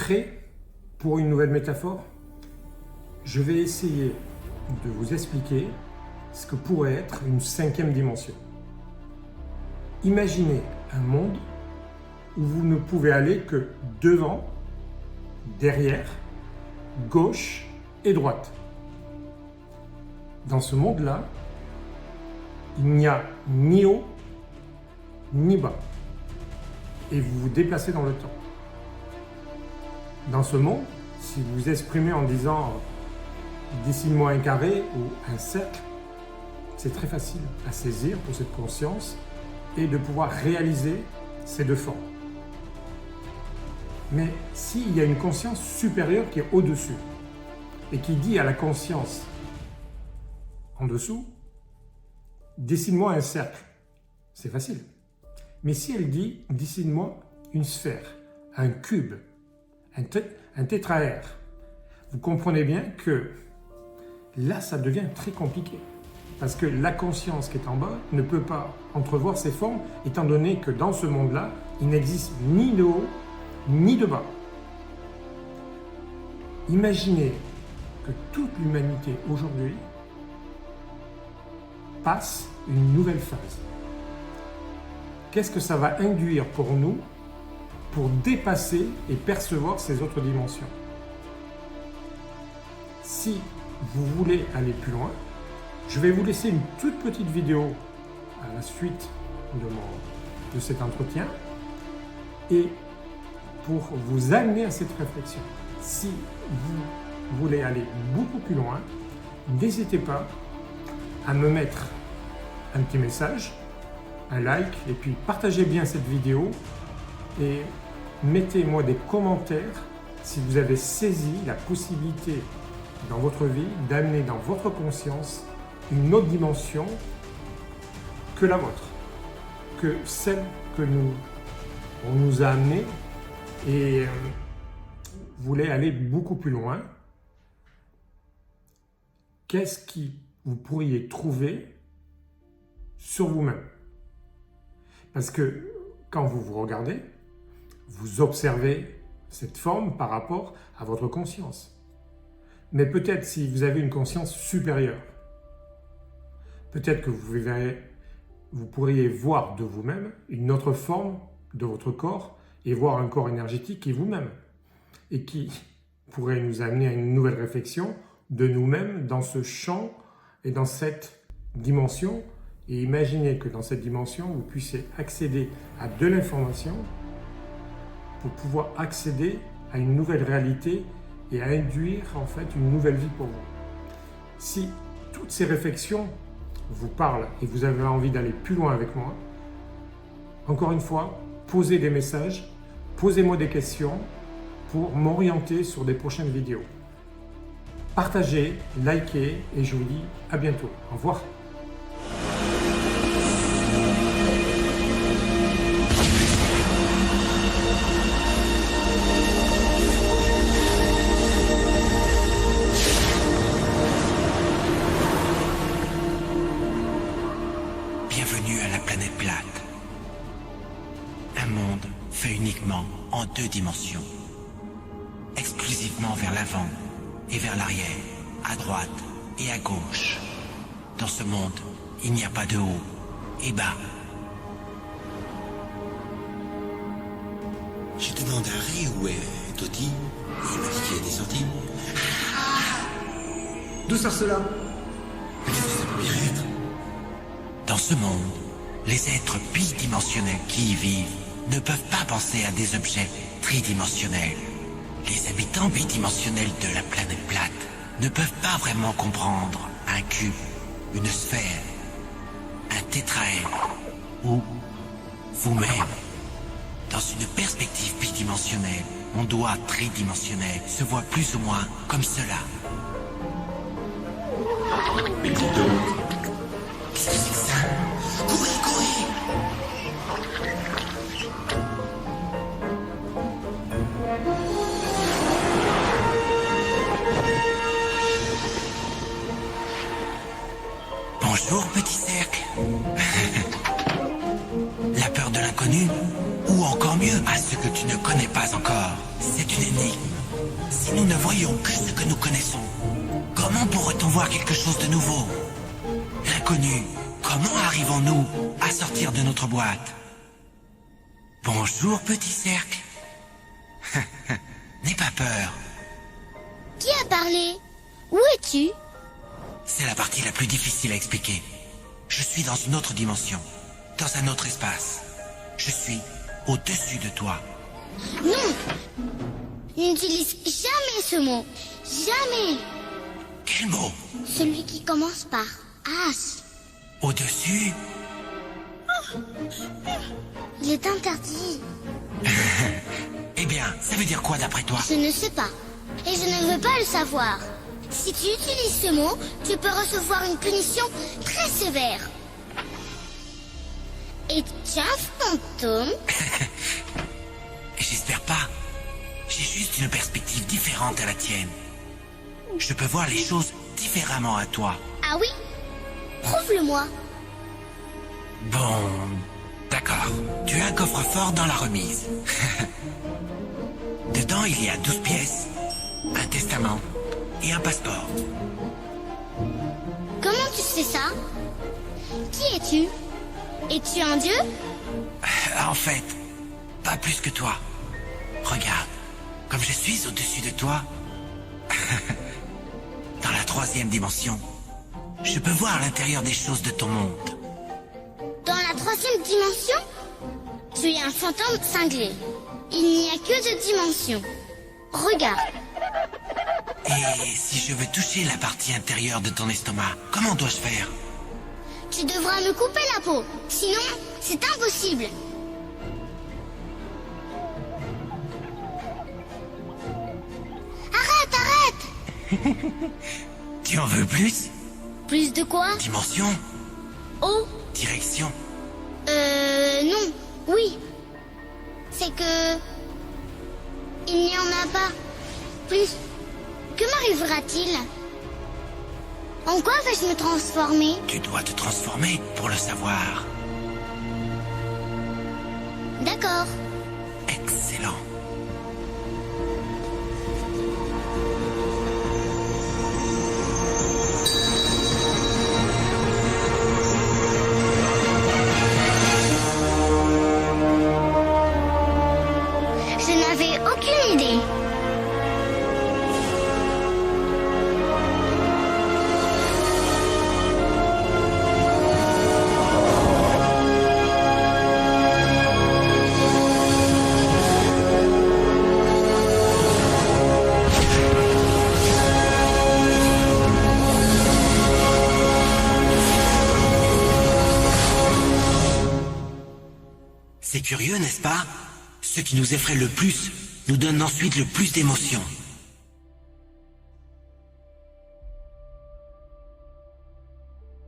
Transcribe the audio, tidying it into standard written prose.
Prêt pour une nouvelle métaphore? Je vais essayer de vous expliquer ce que pourrait être une cinquième dimension. Imaginez un monde où vous ne pouvez aller que devant, derrière, gauche et droite. Dans ce monde-là, il n'y a ni haut ni bas. Et vous vous déplacez dans le temps. Dans ce monde, si vous vous exprimez en disant « dessine-moi un carré » ou un cercle, c'est très facile à saisir pour cette conscience et de pouvoir réaliser ces deux formes. Mais s'il y a une conscience supérieure qui est au-dessus et qui dit à la conscience en dessous « dessine-moi un cercle », c'est facile. Mais si elle dit « dessine-moi une sphère, un cube », un tétraèdre, vous comprenez bien que là, ça devient très compliqué. Parce que la conscience qui est en bas ne peut pas entrevoir ces formes, étant donné que dans ce monde-là, il n'existe ni de haut, ni de bas. Imaginez que toute l'humanité aujourd'hui passe une nouvelle phase. Qu'est-ce que ça va induire pour nous pour dépasser et percevoir ces autres dimensions? Si vous voulez aller plus loin, je vais vous laisser une toute petite vidéo à la suite de cet entretien et pour vous amener à cette réflexion. Si vous voulez aller beaucoup plus loin, n'hésitez pas à me mettre un petit message, un like et puis partagez bien cette vidéo et mettez-moi des commentaires si vous avez saisi la possibilité dans votre vie d'amener dans votre conscience une autre dimension que la vôtre, que celle que on nous a amenée et voulait aller beaucoup plus loin. Qu'est-ce que vous pourriez trouver sur vous-même? Parce que quand vous vous regardez, vous observez cette forme par rapport à votre conscience. Mais peut-être si vous avez une conscience supérieure, peut-être que vous pourriez voir de vous-même une autre forme de votre corps et voir un corps énergétique qui est vous-même et qui pourrait nous amener à une nouvelle réflexion de nous-mêmes dans ce champ et dans cette dimension. Et imaginez que dans cette dimension, vous puissiez accéder à de l'information pour pouvoir accéder à une nouvelle réalité et à induire en fait une nouvelle vie pour vous. Si toutes ces réflexions vous parlent et vous avez envie d'aller plus loin avec moi, encore une fois, posez des messages, posez-moi des questions pour m'orienter sur des prochaines vidéos. Partagez, likez et je vous dis à bientôt. Au revoir. Bienvenue à la planète plate. Un monde fait uniquement en deux dimensions. Exclusivement vers l'avant et vers l'arrière, à droite et à gauche. Dans ce monde, il n'y a pas de haut et bas. J'ai demandé à Harry où est Toti, et il m'a dit qu'il était sorti. D'où sort cela? Ça peut bien être. Dans ce monde, les êtres bidimensionnels qui y vivent ne peuvent pas penser à des objets tridimensionnels. Les habitants bidimensionnels de la planète plate ne peuvent pas vraiment comprendre un cube, une sphère, un tétraèdre ou vous-même. Dans une perspective bidimensionnelle, mon doigt tridimensionnel se voit plus ou moins comme cela. Mais dis donc, qu'est-ce que c'est que ça? Courez, courez! Bonjour, petit cercle. La peur de l'inconnu ou Ou encore mieux, à ce que tu ne connais pas encore. C'est une énigme. Si nous ne voyons que ce que nous connaissons, comment pourrait-on voir quelque chose de nouveau? L'inconnu, comment arrivons-nous à sortir de notre boîte? Bonjour, petit cercle. N'aie pas peur. Qui a parlé? Où es-tu? C'est la partie la plus difficile à expliquer. Je suis dans une autre dimension, dans un autre espace. Je suis au-dessus de toi. Non! N'utilise jamais ce mot. Jamais! Quel mot? Celui qui commence par H. Au-dessus? Il est interdit. Eh bien, ça veut dire quoi d'après toi? Je ne sais pas. Et je ne veux pas le savoir. Si tu utilises ce mot, tu peux recevoir une punition très sévère. Es-tu un fantôme? J'espère pas. J'ai juste une perspective différente à la tienne. Je peux voir les choses différemment à toi. Ah oui? Prouve-le-moi. Bon, d'accord. Tu as un coffre-fort dans la remise. Dedans, il y a 12 pièces, un testament et un passeport. Comment tu sais ça? Qui es-tu? Es-tu un dieu? En fait, pas plus que toi. Regarde, comme je suis au-dessus de toi, dans la 3e dimension, je peux voir l'intérieur des choses de ton monde. Dans la 3e dimension? Tu es un fantôme cinglé. Il n'y a que 2 dimensions. Regarde. Et si je veux toucher la partie intérieure de ton estomac, comment dois-je faire? Tu devras me couper la peau. Sinon, c'est impossible. Arrête, arrête! Tu en veux plus? Plus de quoi? Dimension? Oh, Direction? non. Oui. C'est que... Il n'y en a pas. Plus. Que m'arrivera-t-il? En quoi vais-je me transformer? Tu dois te transformer pour le savoir. D'accord. Excellent. Je n'avais aucune idée. C'est curieux, n'est-ce pas? Ce qui nous effraie le plus nous donne ensuite le plus d'émotions.